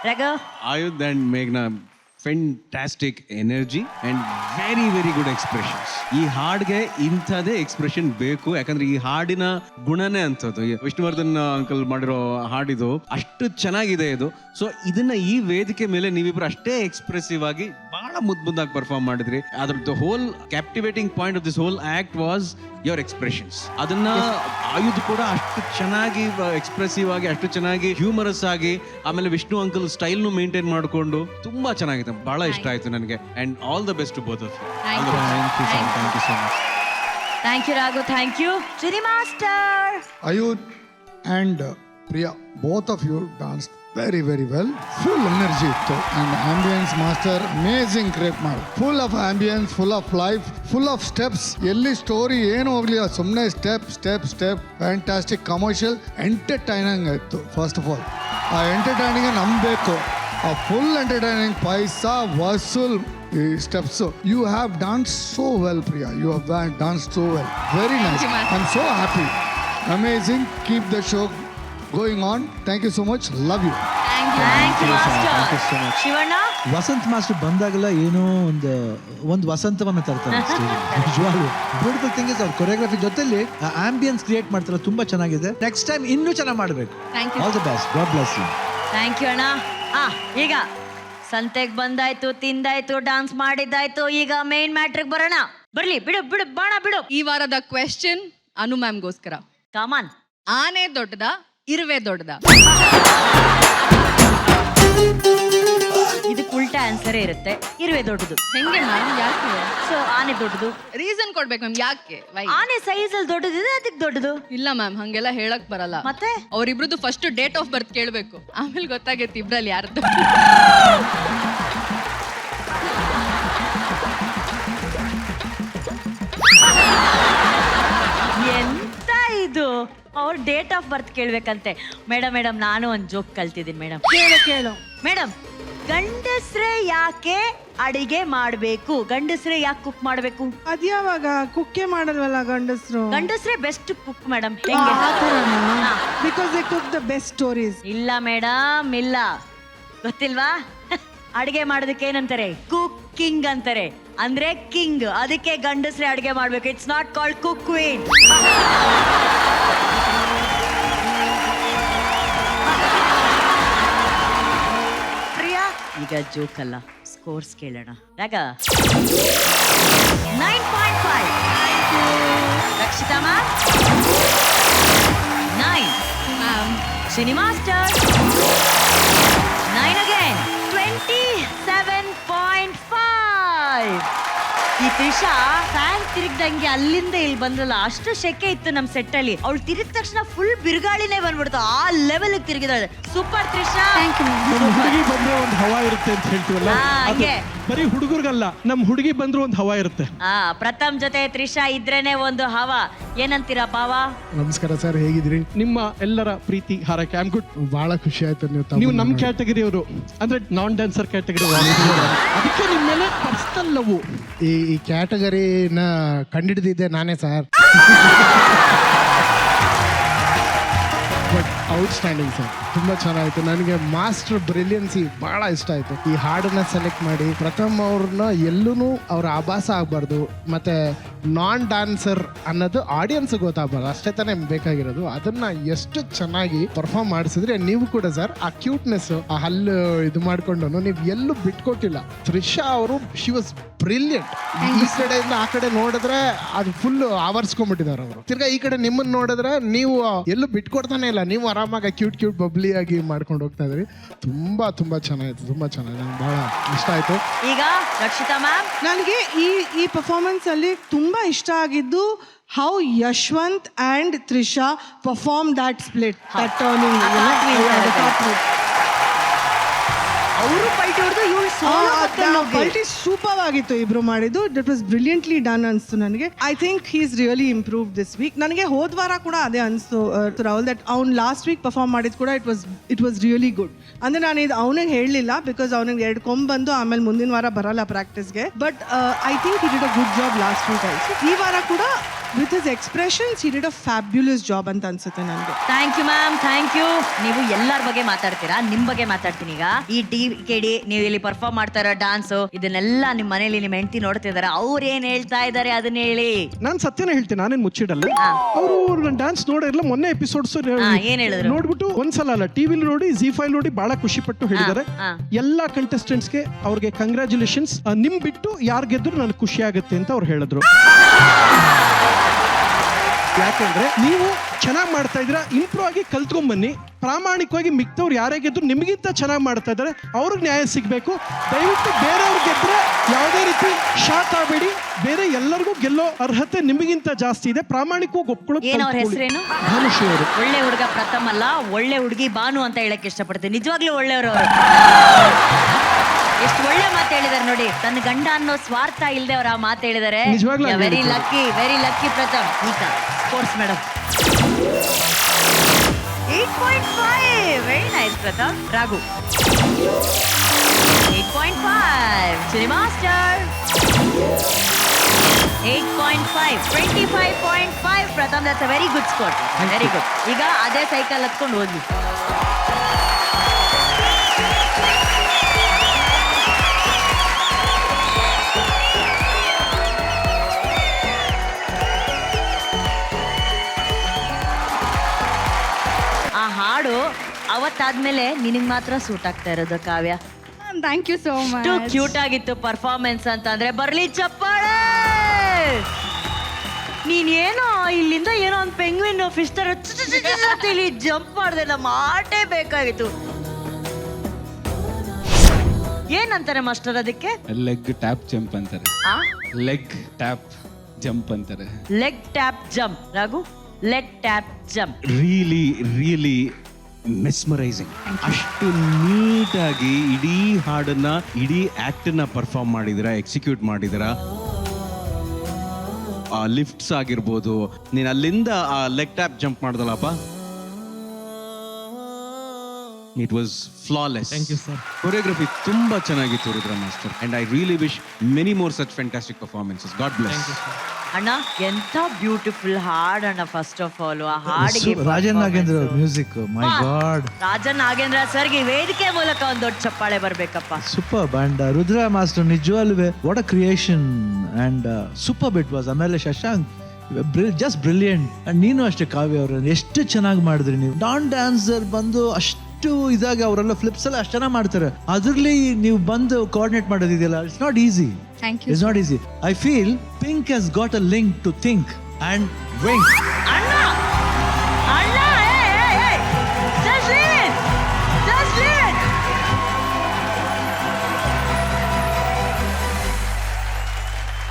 Raghu? Ayudh and Meghna, fantastic energy and very very good expressions. ಈ ಹಾಡ್ಗೆ ಇಂಥದೇ expression ಬೇಕು, ಯಾಕಂದ್ರೆ ಈ ಹಾಡಿನ ಗುಣನೇ ಅಂಥದ್ದು. ವಿಷ್ಣುವರ್ಧನ್ ಅಂಕಲ್ ಮಾಡಿರೋ ಹಾಡಿದು ಅಷ್ಟು ಚೆನ್ನಾಗಿದೆ ಇದು. ಸೊ ಇದನ್ನ ಈ ವೇದಿಕೆ ಮೇಲೆ ನೀವಿಬ್ರು ಅಷ್ಟೇ ಎಕ್ಸ್ಪ್ರೆಸಿವ್ ಆಗಿ ಬಹಳ ಮುದ್ದಾಗಿ ಪರ್ಫಾರ್ಮ್ ಮಾಡಿದ್ರಿ. ಅದ್ರದ್ದು whole captivating point of this whole act was your expressions. ಅದನ್ನ ಆಯುಧ್ ಕೂಡ ಅಷ್ಟು ಚೆನ್ನಾಗಿ ಎಕ್ಸ್ಪ್ರೆಸಿವ್ ಆಗಿ, ಅಷ್ಟು ಚೆನ್ನಾಗಿ ಹ್ಯೂಮರಸ್ ಆಗಿ, ಆಮೇಲೆ ವಿಷ್ಣು ಅಂಕಲ್ ಸ್ಟೈಲ್ನು ಮೇಂಟೈನ್ ಮಾಡಿಕೊಂಡು ತುಂಬಾ ಚೆನ್ನಾಗಿದೆ. ಬಹಳ ಇಷ್ಟ ಆಯ್ತು ನನಗೆ. And all the best to both of you. Thank you so much. Thank you, Raghu. Thank you. Chiri Master. Ayudh and Priya, both of you danced very very well. Full energy ittu. And ambience master amazing create ಮಾಡಿ. Full of ambience, full of life, full of steps. ಎಲ್ಲಿ story ಏನು ಹೋಗ್ಲಿ, ಸುಮ್ಮನೆ step fantastic commercial entertaining ಆಯಿತು. First of all ಆ entertaining ನಂಬಬೇಕು. ಆ full entertaining paisa vasool steps. You have danced so well, Priya. You have danced so well. Very nice. I'm so happy. Amazing. Keep the show going on. Thank you so much. Love you. Thank you, Master. Thank you so much. Shivanna? Vasanth master ಬಂದಾಗಲ್ಲ ಏನೋ ಒಂದು ವಸಂತವನ್ನ ತರ್ತಾರೆ. ನಿಜವಾಗ್ಲೂ beautiful thing is ಅವ್ರ choreography ಜೊತೆಲಿ ambience create ಮಾಡ್ತಾರೆ. ತುಂಬಾ ಚೆನ್ನಾಗಿದೆ. ನೆಕ್ಸ್ಟ್ ಟೈಮ್ ಇನ್ನೂ ಚೆನ್ನಾಗಿ ಮಾಡಬೇಕು. All the best. God bless you. Thank you ಅಣ್ಣ. ಈಗ ಸಂತೆಗೆ ಬಂದಾಯ್ತು, ತಿಂದಾಯ್ತು, ಡಾನ್ಸ್ ಮಾಡಿದ್ದಾಯ್ತು. ಈಗ ಮೇನ್ ಮ್ಯಾಟ್ರಿಗೆ ಬರೋಣ. ಬರ್ಲಿ, ಬಿಡು ಬಾಣ ಬಿಡು. ಈ ವಾರದ ಕ್ವೆಶ್ಚನ್ ಅನು ಮ್ಯಾಮ್ಗೋಸ್ಕರ. ಕಾಮನ್. ಆನೆ ದೊಡ್ಡದ, ಇರುವೆ ದೊಡ್ಡದ? ಇದಕ್ಕೆ ಉಲ್ಟಾ ಆನ್ಸರೇ ಇರುತ್ತೆ. ಇರುವೆ ದೊಡ್ಡದು. ಹೆಂಗೆ ಮ್ಯಾಮ್? ಯಾಕೆ? ಸೊ ಆನೆ ದೊಡ್ಡದು. ರೀಸನ್ ಕೊಡ್ಬೇಕು ಮ್ಯಾಮ್, ಯಾಕೆ? Why? ಆನೆ ಸೈಜ್ ಅಲ್ಲಿ ದೊಡ್ಡದಿದೆ, ಅದಕ್ಕೆ ದೊಡ್ಡದು. ಇಲ್ಲ ಮ್ಯಾಮ್, ಹಂಗೆಲ್ಲ ಹೇಳಕ್ ಬರಲ್ಲ. ಮತ್ತೆ ಅವ್ರಿಬ್ರದ್ದು ಫಸ್ಟ್ ಡೇಟ್ ಆಫ್ ಬರ್ತ್ ಕೇಳ್ಬೇಕು, ಆಮೇಲೆ ಗೊತ್ತಾಗೈತಿ ಇಬ್ರಲ್ಲಿ ಯಾರ್ದು. ಎಂತ ಇದು? ಅವ್ರ ಡೇಟ್ ಆಫ್ ಬರ್ತ್ ಕೇಳ್ಬೇಕಂತೆ. ಮೇಡಮ್ ನಾನು ಒಂದು ಜೋಕ್ ಕಲ್ತಿದ್ದೀನಿ ಮೇಡಮ್. ಕೇಳು ಮೇಡಮ್. ಗಂಡಸ್ರೆ ಯಾಕೆ ಅಡಿಗೆ ಮಾಡ್ಬೇಕು? ಗಂಡಸ್ರೆ ಯಾಕೆ ಕುಕ್ ಮಾಡ್ಬೇಕು? ಅದ್ಯಾವಾಗ ಕುಕ್ಕೆ ಮಾಡಲ್ವಲ್ಲ ಗಂಡಸ್ರು? ಗಂಡಸ್ರೆ best cook madam. Because they cook the best stories. ಇಲ್ಲ ಮೇಡಮ್, ಇಲ್ಲ. ಗೊತ್ತಿಲ್ವಾ? ಅಡಿಗೆ ಮಾಡೋದಕ್ಕೆ ಏನಂತಾರೆ? ಕುಕ್ಕಿಂಗ್ ಅಂತಾರೆ. ಅಂದ್ರೆ ಕಿಂಗ್. ಅದಕ್ಕೆ ಗಂಡಸ್ರೆ ಅಡಿಗೆ ಮಾಡ್ಬೇಕು. It's not called cook queen. Priya, ಈಗ ಜೋಕ್ ಅಲ್ಲ, ಸ್ಕೋರ್ಸ್ ಕೇಳೋಣ. ಯಾಕ 9.5. Rakshita ma'am 9. Shini Master 9 again. 27.5. ಈ ತ್ರಿಷಾ ಫ್ಯಾನ್ ತಿರುಗ್ದಂಗೆ ಅಲ್ಲಿಂದ ಇಲ್ಲಿ ಬಂದ್ರಲ್ಲ, ಅಷ್ಟು ಶೆಕೆ ಇತ್ತು ನಮ್ ಸೆಟ್ ಅಲ್ಲಿ. ಅವಳು ತಿರುಗಿದ ತಕ್ಷಣ ಫುಲ್ ಬಿರುಗಾಳಿನೇ ಬಂದ್ಬಿಡ್ತು. ಆ ಲೆವೆಲ್ ತಿರುಗಿದಾಳೆ. ಸೂಪರ್ ತ್ರಿಷಾ. ಹುಡುಗಿ ಬಂದ್ರೆ ಒಂದು ಹವಾ ಇರುತ್ತೆ ಅಂತ ಹೇಳ್ತೀವಲ್ಲ, ಬರೀ ಹುಡುಗರಿಗಲ್ಲ, ನಮ್ ಹುಡುಗಿ ಬಂದ್ರು ಒಂದು ಹವಾ ಇರುತ್ತೆ. ಪ್ರಥಮ್ ಜೊತೆ ತ್ರಿಷಾ ಇದ್ರೇನೆ ಒಂದು ಹವಾ. ಏನಂತೀರಾ ಬಾವಾ? ನಮಸ್ಕಾರ ಸರ್, ಹೇಗಿದ್ರಿ? ನಿಮ್ಮ ಎಲ್ಲರ ಪ್ರೀತಿ ಹಾರೈಕೆ. I am good. ಬಹಳ ಖುಷಿ ಆಯ್ತು ನೀವು ನಮ್ ಕ್ಯಾಟಗರಿ ಅವರು, ಅಂದ್ರೆ ನಾನ್ ಡ್ಯಾನ್ಸರ್ ಕ್ಯಾಟಗರಿ. ಅದಕ್ಕೆ ನಿಮ್ಮ ಮೇಲೆ ಪರ್ಸನಲ್ ಲವ್. ಈ ಕ್ಯಾಟಗರಿನ ಕಂಡಿಡಿದಿದ್ದೆ ನಾನೇ ಸರ್. ಬಟ್ ಔಟ್ಸ್ಟ್ಯಾಂಡಿಂಗ್ ಸರ್, ತುಂಬಾ ಚೆನ್ನಾಗಿತ್ತು. ನನಗೆ ಮಾಸ್ಟರ್ ಬ್ರಿಲಿಯನ್ಸಿ ಬಹಳ ಇಷ್ಟ ಆಯ್ತು. ಈ ಹಾಡನ್ನ ಸೆಲೆಕ್ಟ್ ಮಾಡಿ ಪ್ರಥಮ್ ಅವ್ರನ್ನ ಎಲ್ಲೂ ಅವ್ರ ಆಭಾಸ ಆಗ್ಬಾರ್ದು, ಮತ್ತೆ ನಾನ್ ಡ್ಯಾನ್ಸರ್ ಅನ್ನೋದು ಆಡಿಯನ್ಸ್ ಗೊತ್ತಾಗಬಾರ್ದು, ಅಷ್ಟೇ ತಾನೇ ಬೇಕಾಗಿರೋದು. ಅದನ್ನ ಎಷ್ಟು ಚೆನ್ನಾಗಿ ಪರ್ಫಾರ್ಮ್ ಮಾಡಿಸಿದ್ರೆ ನೀವು ಕೂಡ ಸರ್. ಆ ಕ್ಯೂಟ್ನೆಸ್, ಆ ಹಲ್ಲು ಇದು ಮಾಡ್ಕೊಂಡು ನೀವು ಎಲ್ಲೂ ಬಿಟ್ಕೊಟ್ಟಿಲ್ಲ. ತ್ರಿಷಾ ಅವರು ಶಿ ವಾಸ್ ಬ್ರಿಲಿಯಂಟ್. ಈ ಕಡೆಯಿಂದ ಆ ಕಡೆ ನೋಡಿದ್ರೆ ಅದು ಫುಲ್ ಆವರಿಸ್ಕೊಂಡ್ಬಿಟ್ಟಿದ್ದಾರೆ ಅವರು. ತಿರ್ಗಾ ಈ ಕಡೆ ನಿಮ್ಮನ್ನ ನೋಡಿದ್ರೆ ನೀವು ಎಲ್ಲೂ ಬಿಟ್ಕೊಡ್ತಾನೆ ಇಲ್ಲ. ನೀವು ಆರಾಮಾಗಿ ಕ್ಯೂಟ್ ಬಬ್ಲಿ ಆಗಿ ಮಾಡ್ಕೊಂಡು ಹೋಗ್ತಾ ಇದ್ರಿ. ತುಂಬಾ ಚೆನ್ನಾಗಿತ್ತು, ತುಂಬಾ ಚೆನ್ನಾಗಿ. ನಂಗೆ ಬಹಳ ಇಷ್ಟ ಆಯ್ತು. ಈಗ ರಕ್ಷಿತಾ ಮ್ಯಾಮ್, ನನಗೆ ಈ ಪರ್ಫಾರ್ಮೆನ್ಸ್ ಅಲ್ಲಿ ತುಂಬಾ ಇಷ್ಟ ಆಗಿದ್ದು how Yashwant and Trisha perform that split, that turning. ಅವರು ಪಲ್ಟಿ ಹೊಡೆದು ಇವಳು ಪಲ್ಟಿ ಸೂಪರ್ ಆಗಿತ್ತು ಇಬ್ರು ಮಾಡಿದ್ದು. ದಟ್ ವಾಸ್ ಬ್ರಿಲಿಯಂಟ್ಲಿ ಡನ್ ಅನ್ಸ್ತು ನನಗೆ. I think he is really improve this week. ನನಗೆ ಹೋದ ವಾರ ಕೂಡ ಅದೇ ಅನಿಸ್ತು ರಾಹುಲ್, ದಟ್ ಅವ್ನು ಲಾಸ್ಟ್ ವೀಕ್ ಪರ್ಫಾರ್ಮ್ ಮಾಡಿದ್ ಕೂಡ ಇಟ್ ವಾಸ್ ರಿಯಲಿ ಗುಡ್. ಅಂದ್ರೆ ನಾನು ಇದು ಅವನಿಗೆ ಹೇಳಲಿಲ್ಲ, ಬಿಕಾಸ್ ಅವನಿಗೆ 2 ಕೊಂಬ್ ಬಂದು ಆಮೇಲೆ ಮುಂದಿನ ವಾರ ಬರಲ್ಲ ಪ್ರಾಕ್ಟೀಸ್ಗೆ. But I think he did a good job last week also. ಈ ವಾರ ಕೂಡ with his expressions he did a fabulous job ಅಂತ ಅನ್ಸುತ್ತೆ ನನಗೆ. Thank you ma'am, thank you. ನೀವು ಎಲ್ಲರ ಬಗ್ಗೆ ಮಾತಾಡ್ತೀರಾ, ನಿಮ್ ಬಗ್ಗೆ ಮಾತಾಡ್ತೀನಿ ಈಗ. ಈ KD ನೀವು ಇಲ್ಲಿ ಪರ್ಫಾರ್ಮ್ ಮಾಡ್ತಾ ಇರೋ ಡಾನ್ಸ್ ಇದನ್ನೆಲ್ಲ ನಿಮ್ ಮನೇಲಿ ನಿಮ್ ಹೆಂಡತಿ ನೋಡ್ತಿದಾರೆ, ಅವ್ರು ಏನ್ ಹೇಳ್ತಾ ಇದಾರೆ ಅದನ್ನ ಹೇಳಿ. ನಾನ್ ಸತ್ಯನ ಹೇಳ್ತೀನಿ, ನಾನೇನ್ ಮುಚ್ಚಿಡಲ್ಲ. ಹಾ. ಅವರು ಡ್ಯಾನ್ಸ್ ನೋಡಿರಲ್ಲ, ಮೊನ್ನೆ ಎಪಿಸೋಡ್ಸ್ ಏನ್ ಹೇಳಿದ್ರು? ನೋಡ್ಬಿಟ್ಟು ಒಂದ್ಸಲ ಅಲ್ಲ ಟಿವಿಲಿ ನೋಡಿ ZEE5 ನೋಡಿ ಬಹಳ ಖುಷಿ ಪಟ್ಟು ಹೇಳಿದ್ದಾರೆ. ಹಾ. ಎಲ್ಲಾ ಕಂಟೆಸ್ಟೆಂಟ್ಸ್ಗೆ ಅವ್ರಿಗೆ ಕಂಗ್ರಾಚುಲೇಷನ್ಸ್, ನಿಮ್ ಬಿಟ್ಟು ಯಾರ್ ಗೆದ್ರು ನನಗೆ ಖುಷಿ ಆಗುತ್ತೆ ಅಂತ ಅವ್ರು ಹೇಳಿದ್ರು. ಯಾಕೆಂದ್ರೆ ನೀವು ಚೆನ್ನಾಗಿ ಮಾಡ್ತಾ ಇದ್ದೀರಾ, ಇಂಪ್ರೂವ್ ಆಗಿ ಕಲ್ತ್ಕೊಂಡ್ ಬನ್ನಿ. ಪ್ರಾಮಾಣಿಕವಾಗಿ ಮಿಕ್ತವ್ರು ಯಾರೇ ಗೆದ್ರು ನಿಮಗಿಂತ ಚೆನ್ನಾಗಿ ಮಾಡ್ತಾ ಇದ್ದಾರೆ, ಅವ್ರಿಗೆ ನ್ಯಾಯ ಸಿಗಬೇಕು. ದಯವಿಟ್ಟು ಬೇರೆಯವ್ರು ಗೆದ್ರೆ ಯಾವುದೇ ರೀತಿ ಶಾಕ್ ಆಗಬೇಡಿ. ಬೇರೆ ಎಲ್ಲರಿಗೂ ಗೆಲ್ಲೋ ಅರ್ಹತೆ ನಿಮಗಿಂತ ಜಾಸ್ತಿ ಇದೆ. ಪ್ರಾಮಾಣಿಕವಾಗಿ ಒಪ್ಕೊಳ್ಳೋದು ಏನ್ ಅವ್ರ ಹೆಸರೇನು? ಧನುಷಿ ಅವರು. ಒಳ್ಳೆ ಹುಡುಗ ಪ್ರಥಮ್ ಅಲ್ಲ, ಒಳ್ಳೆ ಹುಡುಗಿ ಭಾನು ಅಂತ ಹೇಳಕ್ ಇಷ್ಟಪಡ್ತೀನಿ. ನಿಜವಾಗ್ಲೂ ಒಳ್ಳೆಯವರು ಅವರು. ಎಷ್ಟು ಒಳ್ಳೆ ಮಾತು ಹೇಳಿದಾರೆ ನೋಡಿ. ತನ್ನ ಗಂಡ ಅನ್ನೋ ಸ್ವಾರ್ಥ ಇಲ್ಲದೆ ಅವ್ರ ಆ ಮಾತು ಹೇಳಿದಾರೆ. ನಿಜವಾಗ್ಲೂ ವೆರಿ ಲಕ್ಕಿ ಪ್ರಥಮ್. ಈಗ sports madam 8.5. Very nice Pratham. Raghu 8.5. Chini master 8.5. 25.5 Pratham. That's a very good score. Very good. ಈಗ ಅದೇ ಸೈಕಲ್ ಹತ್ಕೊಂಡು ಹೋದ್ವಿ. ಆ ಹಾಡು ಅವತ್ತಾದ್ಮೇಲೆ ನಿನಗ್ ಮಾತ್ರ ಸೂಟ್ ಆಗ್ತಾ ಇರೋದು Kavya. Thank you so much. ಎಷ್ಟು ಕ್ಯೂಟ್ ಆಗಿತ್ತು ಪರ್ಫಾರ್ಮೆನ್ಸ್ ಅಂತಂದ್ರೆ ಬರ್ಲಿ ಚಪ್ಪಾಳೆ. ನೀನೇನೋ ಇಲ್ಲಿಂದ ಏನೋ ಒಂದು ಪೆಂಗ್ವಿನ್ ಫಿಶ್ ತರ ಇಲ್ಲಿ ಜಂಪ್ ಮಾಡಿದೆ. ನಮ್ಮ ಆಟೇ ಬೇಕಾಗಿತ್ತು. ಏನಂತಾರೆ ಮಾಸ್ಟರ್ ಅದಕ್ಕೆ? ಲೆಗ್ ಟ್ಯಾಪ್ ಜಂಪ್ ಅಂತಾರೆ. ಲೆಗ್ ಟ್ಯಾಪ್ ಜಂಪ್ ಅಂತಾರೆ. Leg tap jump. Raghu leg tap jump. Really mesmerising. ಅಷ್ಟು ನೀಟಾಗಿ ಇಡೀ ಹಾಡನ್ನ, ಇಡೀ ಆಕ್ಟ್ ನ ಪರ್ಫಾರ್ಮ್ ಮಾಡಿದಿರಾ, ಎಕ್ಸಿಕ್ಯೂಟ್ ಮಾಡಿದಿರಾ. ಆ ಲಿಫ್ಟ್ಸ್ ಆಗಿರ್ಬೋದು, ನೀನ್ ಅಲ್ಲಿಂದ ಆ ಲೆಗ್ ಟ್ಯಾಪ್ ಜಂಪ್ ಮಾಡ್ದಲ್ಲಪ್ಪ, it was flawless. Thank you sir. Choreography ತುಂಬಾ ಚೆನ್ನಾಗಿತ್ತು Rudra master, and I really wish many more such fantastic performances. God bless. ಅಣ್ಣ ಎಂತ ಬ್ಯೂಟಿಫುಲ್ ಹಾಡ್ ಅಣ್ಣ. ಫಸ್ಟ್ ಆಫ್ ಆಲ್ ಆ ಹಾಡಿಗೆ Rajan Nagendra music, my God. Rajan Nagendra ಸರ್ಗೆ ವೇದಿಕೆ ಮೂಲಕ ಒಂದು ದೊಡ್ಡ ಚಪ್ಪಾಳೆ ಬರ್ಬೇಕಪ್ಪ. Super band Rudra master. ನಿಜವಾಗ್ಲೂ what a creation and superb it was. ಆಮೇಲೆ ಶಶಾಂಕ್ ಜಸ್ಟ್ ಬ್ರಿಲಿಯಂಟ್. ಅಂಡ್ ನೀನು ಅಷ್ಟೇ ಕಾವ್ಯ ಅವರು ಎಷ್ಟು ಚೆನ್ನಾಗಿ ಮಾಡಿದ್ರಿ ನೀವು. ಡ್ಯಾನ್ಸರ್ ಬಂದು ಅಷ್ಟು ಇದಾಗಿ ಅವರೆಲ್ಲ ಫ್ಲಿಪ್ಸ್ ಎಲ್ಲ ಅಷ್ಟು ಚೆನ್ನಾಗಿ ಮಾಡ್ತಾರೆ. ಅದ್ರಲ್ಲಿ ನೀವು ಬಂದು ಕೋಆರ್ಡಿನೇಟ್ ಮಾಡೋದಿದೆಯಲ್ಲ, it's not easy. Thank you. It's not easy. I feel Pink has got a link to think and wink.